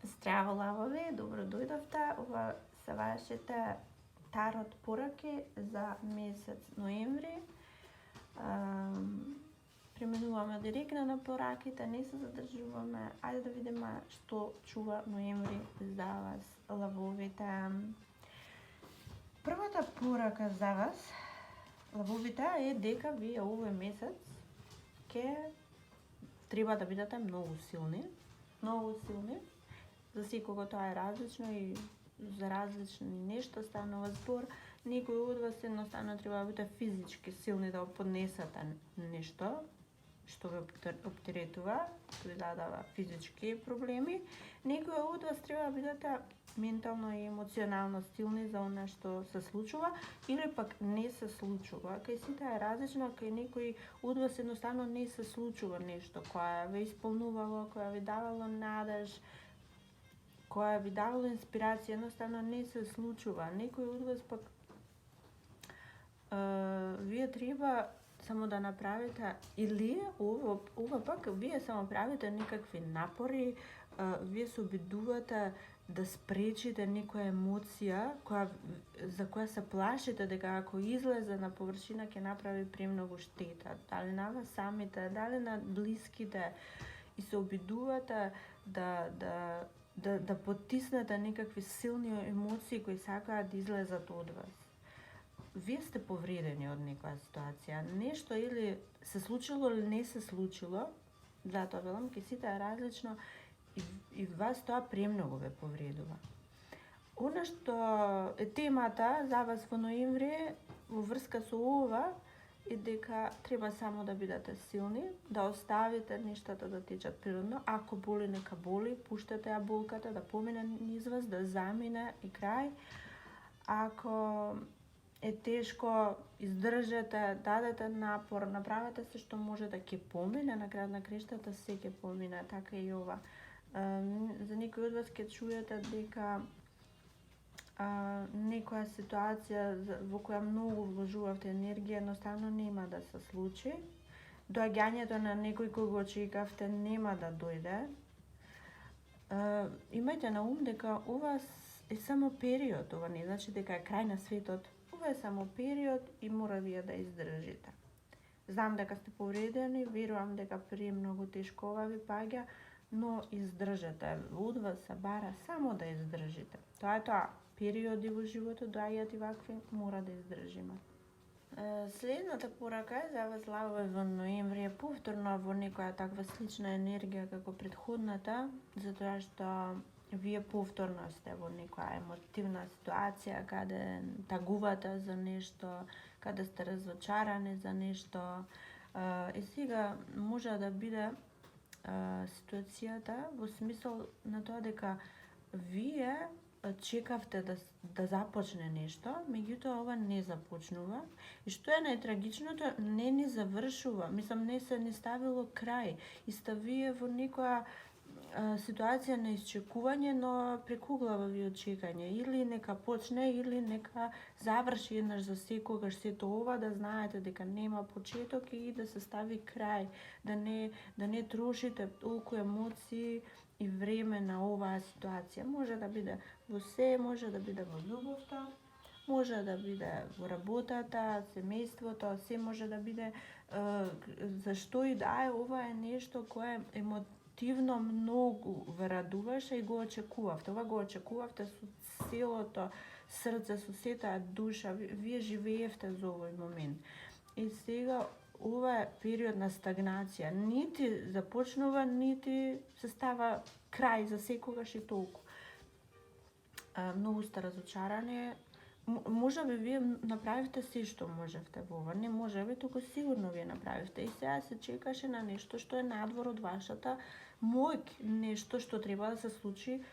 Здраво, лавови, добро дојдовте. Ова се вашите тарот пораки за месец ноември. Преминуваме директно на пораките, не се задржуваме. Ајде да видиме што чува ноември за вас, лавовите. Првата порака за вас, лавовите, е дека вие овој месец ќе треба да бидете многу силни. За секого тоа е различно и за различни нешта станува збор. Некои од вас едноставно треба да бидете физички силни да поднесете нешто што ве оптеретува, што изадава физички проблеми. Некои од вас треба да бидете ментално и емоционално силни за она што се случува или пак не се случува. Кај сите е различно, кај некои од вас едноставно не се случува нешто кое ве исполнувало, кое ви давало надеж, кое ви давало инспирација, едноставно не се случува. Некои од вас пак вие треба само да направите, или ова пак вие само правите некакви напори, вие се обидувате да спречите некоја емоција за која се плашите дека ако излезе на површина ќе направи премногу штета, дали на вас самите, дали на блиските, и се обидувате да потиснете некакви силни емоции кои сакаат да излезат од вас. Вие сте повредени од некоја ситуација, нешто или се случило или не се случило, затоа велам ке сите е различно и вас тоа премногу ве повредува. Она што е темата за вас во ноември во врска со ова е дека треба само да бидете силни, да оставите нештата да течат природно. Ако боли, нека боли, пуштете ја болката да помине низ вас, да замине и крај. Ако е тешко, издржете, дадете напор, направете се што можете, ќе помине, на крајот на крештата се ќе помине, така и ова. За некои од вас ќе чуете дека некоја ситуација во која многу вложувавте енергија едноставно нема да се случи. Доаѓањето на некој кој го очекавте нема да дојде. Имајте на ум дека ова е само период, ова не значи дека е крај на светот. Ова е само период и мора вие да издржите. Знам дека сте повредени, верувам дека премногу тешко ова ви паѓа, но издржете. Од вас се бара само да издржите. Тоа е тоа. Периоди во животот доаѓаат и вакви, мора да издржиме. Следната порака е за вас, лавови, во ноември, е повторно во некоја таква слична енергија како претходната, затоа што вие повторно сте во некоја емотивна ситуација каде тагувате за нешто, каде сте разочарани за нешто. И сега може да биде ситуацијата во смисол на тоа дека вие чекавте да започне нешто, меѓутоа ова не започнува. И што е најтрагичното, не ни завршува. Мислам, не се ни ставило крај. И сте вие во некоја ситуација на исчекување, но прекуглави очекање. Или нека почне, или нека заврши еднаш за секогаш сето ова, да знаете дека нема почеток и да се стави крај. Да не трошите толку емоции и време на оваа ситуација. Може да биде во се, може да биде во љубовта, може да биде во работата, семејството, се може да биде зашто и да е, ова е нешто кое емотивно многу ве радуваше и го очекувавте. Ова го очекувавте со целото срце, со сета душа. Вие живеевте за овој момент. И сега ова е период на стагнација. Нити започнува, нити се става крај за секогаш и толку. Многу сте разочарани. Може би вие направивте се што можевте во ова. Не може би, туку сигурно вие направивте. И сега се чекаше на нешто што е надвор од вашата моќ. Нешто што треба да се случи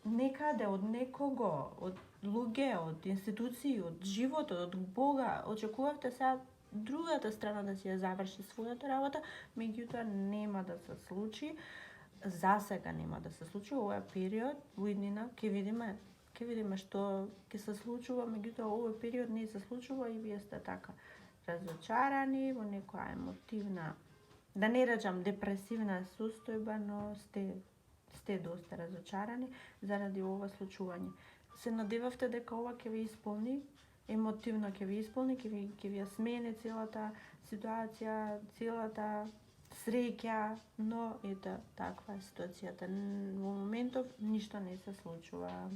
некаде, од некого, од луѓе, од институции, од животот, од Бога. Очекувавте сега другата страна да си ја заврши својата работа, меѓутоа нема да се случи. За сега нема да се случи. Овој период во иднина ќе видиме што ќе се случува, меѓутоа овој период не се случува и вие сте така разочарани во некоја емотивна, да не речам депресивна состојба, но сте сте доста разочарани заради ова случување. Се надевавте дека ова ќе ви исполни, емотивно ќе ви исполни, ќе ви ја смени целата ситуација, целата среќа, но ето таква е ситуацијата. Во моментов ништо не се случува.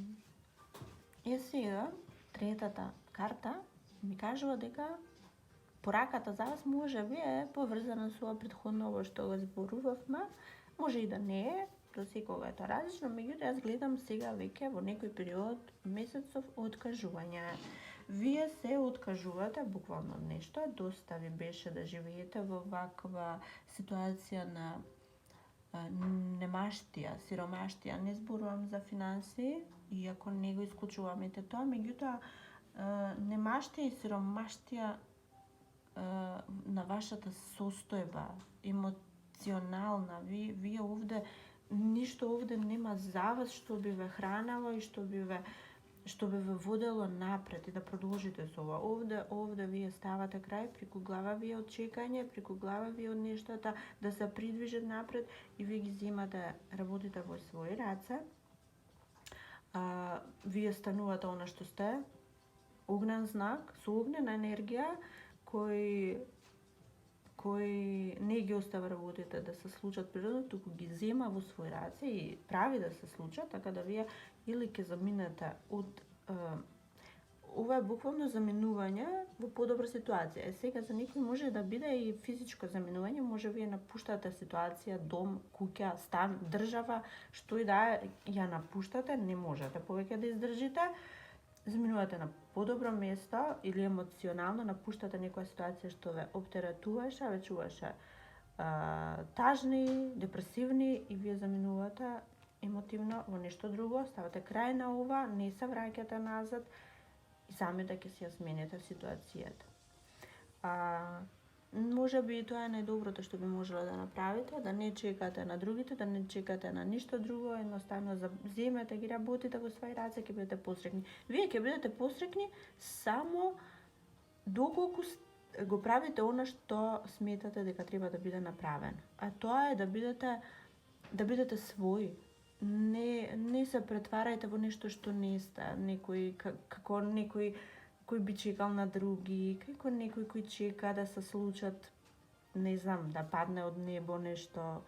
Сега, третата карта ми кажува дека пораката за вас може би е поврзана со претходно што го зборувавме, може и да не е, до секога е тоа различно, меѓутоа јас гледам сега веќе во некој период месецов откажување. Вие се откажувате буквално нешто, доста ви беше да живеете во ваква ситуација на немаштија, сиромаштија. Не зборувам за финанси, иако не го исклучуваме тоа, меѓутоа немаштија и сиромаштија на вашата состојба, емоционална. Вие овде, ништо овде нема за вас што би ве хранело и што би ве водело напред и да продолжите со ова. Овде вие ставате крај, преку глава ви од чекање, преку глава ви од нештата да се придвижат напред и вие ги земате, работите во своји раце. Вие станувате она што сте, огнен знак, со огнена енергија, кој не ги остава работите да се случат природно, туку ги зема во своји раце и прави да се случат, така да вие или ќе заминете од ова е буквално заминување во подобра ситуација. Сега за некој може да биде и физичко заминување, може вие напуштате ситуација, дом, куќа, стан, држава, што и да е, ја напуштате, не можете повеќе да издржите. Заминувате на подобро место или емоционално напуштате некоја ситуација што ве оптеретуваше, ве чуваше тажни, депресивни и вие заминувате емотивно во нешто друго, ставате крај на ова, не се враќате назад и самите ќе си ја смените ситуацијата. Може би тоа е најдоброто што би можело да направите, да не чекате на другите, да не чекате на ништо друго, едноставно земете ги работите во своји раце, ќе бидете посрекни. Вие ќе бидете посрекни само доколку го правите она што сметате дека треба да биде направено. А тоа е да бидете своји. Не се претварајте во нешто што не сте, како некој кој би чекал на други, како некој кој чека да се случат, не знам, да падне од небо нешто,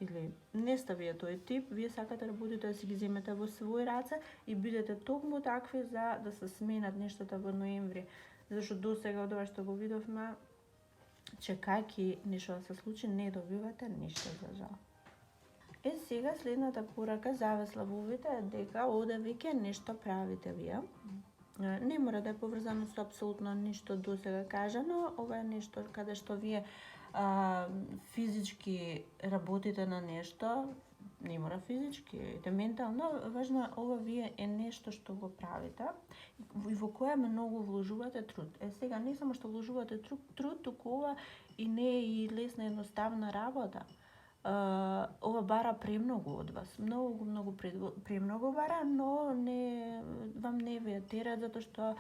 или не сте вие тој тип, вие сакате да будете да си ги земете во своји раце и бидете токму такви за да се сменат нештата во ноември. Зашто досега од ова што го видовме, чекајќи нешто да се случи, не добивате ништо за жал. Сега следната порака за вас, лавовите, е дека овде веќе нешто правите вие. Не мора да е поврзано со апсолутно ништо досега кажано, ова е нешто каде што вие физички работите на нешто, не мора физички, ментално, важно е ова вие е нешто што го правите и во кое многу вложувате труд. Сега не само што вложувате труд, туку ова и не е и лесна едноставна работа. Ова бара премногу од вас, многу премногу бара, но вам не ви е терет затоа што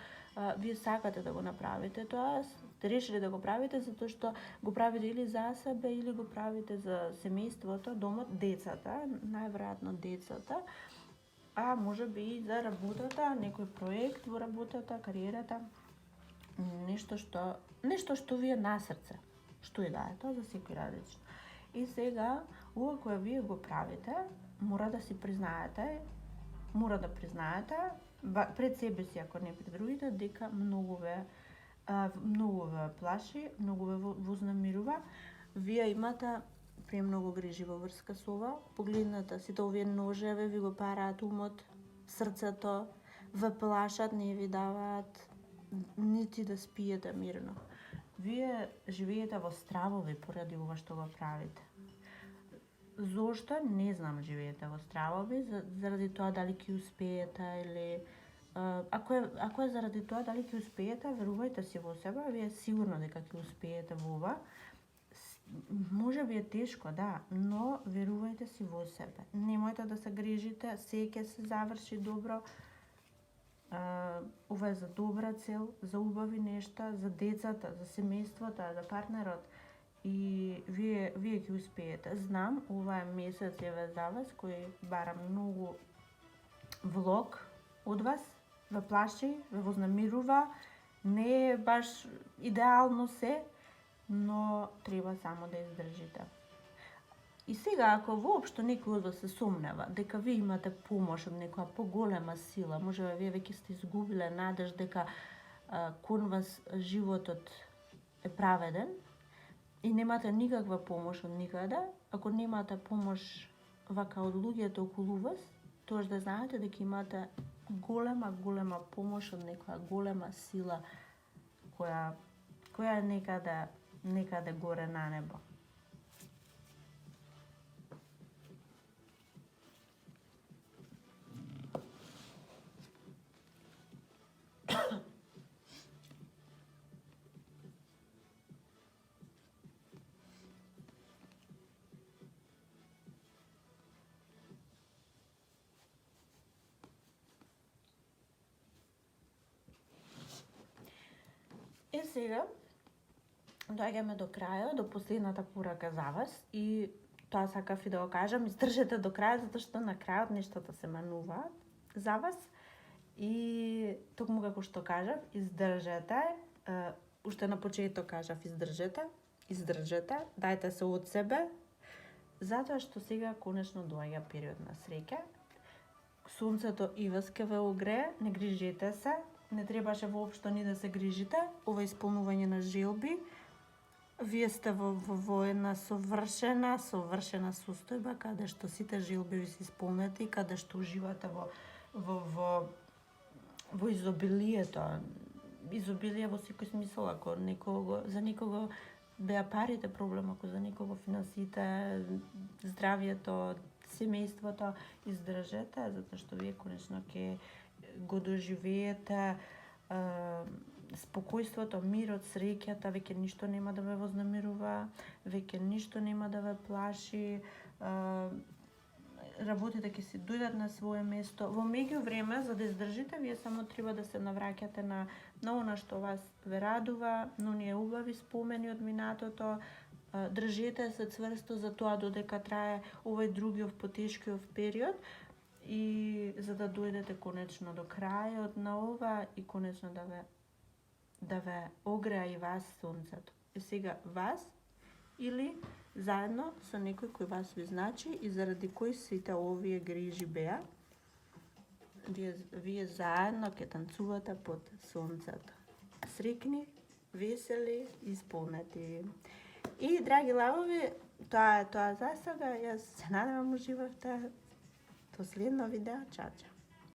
вие сакате да го направите тоа, сте решили да го правите затоа што го правите или за себе, или го правите за семејството, домот, децата, најверојатно децата, а може би и за работата, некој проект во работата, кариерата, нешто што ви е на срце, што и да е тоа за секој различно. И сега, ова кое вие го правите, мора да признаете пред себе си, ако не пред другите, дека многу ве плаши, многу ве вознемирува. Вие имате премногу грижи во врска со ова. Погледнете, сите овие ножеве ви го параат умот, срцето, ве плашат, не ви даваат нити да спиете мирно. Вие живеете во стравови поради ова што го правите. Зошто? Не знам, живеете во стравови, заради тоа дали ќе успеете или... Ако е заради тоа дали ќе успеете, верувајте си во себе, вие сигурно дека ќе успеете во ова. Може би е тешко, да, но верувајте си во себе. Немојте да се грижите, се ќе се заврши добро. Ова е за добра цел, за убави нешта, за децата, за семејството, за партнерот и вие ќе успеете. Знам, ова е месец за вас кој бара многу влог од вас, ве плаши, ве вознамирува, не е баш идеално се, но треба само да издржите. И сега, ако воопшто некој од вас се сомнева дека вие имате помош од некоја поголема сила, можеби вие веќе сте изгубиле надеж дека кон вас животот е праведен и немате никаква помош од никаде, ако немате помош вака од луѓето околу вас, тоа да знаете дека имате голема помош од некоја голема сила која е некаде горе на небо. И сега доаѓаме до крајот, до последната порака за вас и тоа сакав и да го кажам, издржете до крајот затоа што на крајот нештата се мануваат за вас и токму како што кажав, издржете, уште на почеток кажав издржете, дајте се од себе, затоа што сега конечно доаѓа период на среќа. Сонцето и вас ќе ве огрее, не грижете се, не требаше воопшто ни да се грижите, ова исполнување на желби. Вие сте во една совршена состојба каде што сите желби ви се исполнети, каде што уживате во изобилието. Изобилие во секој смисол, ако за некого беа парите проблем, ако за некого финансите, здравието, семејството, издржете, затоа што вие конечно ќе го доживеете спокојството, мирот, среќата, веќе ништо нема да ве вознамирува, веќе ништо нема да ве плаши, работите ќе си дојдат на свое место. Во меѓувреме, за да издржите, вие само треба да се навраќате на она што вас ве радува, на оние убави спомени од минатото, држете се цврсто за тоа додека трае овој другиот потешкиот период, и за да дојдете конечно до крајот на ова и конечно да ве огреа и вас сонцето. И сега вас или заедно со некој кој вас ви значи и заради кој сите овие грижи беа, вие заедно ќе танцувате под сонцето. Срекни, весели, исполнети. И драги лавови, тоа е тоа за сега. Јас се надевам уживавте. До следно видео, чао.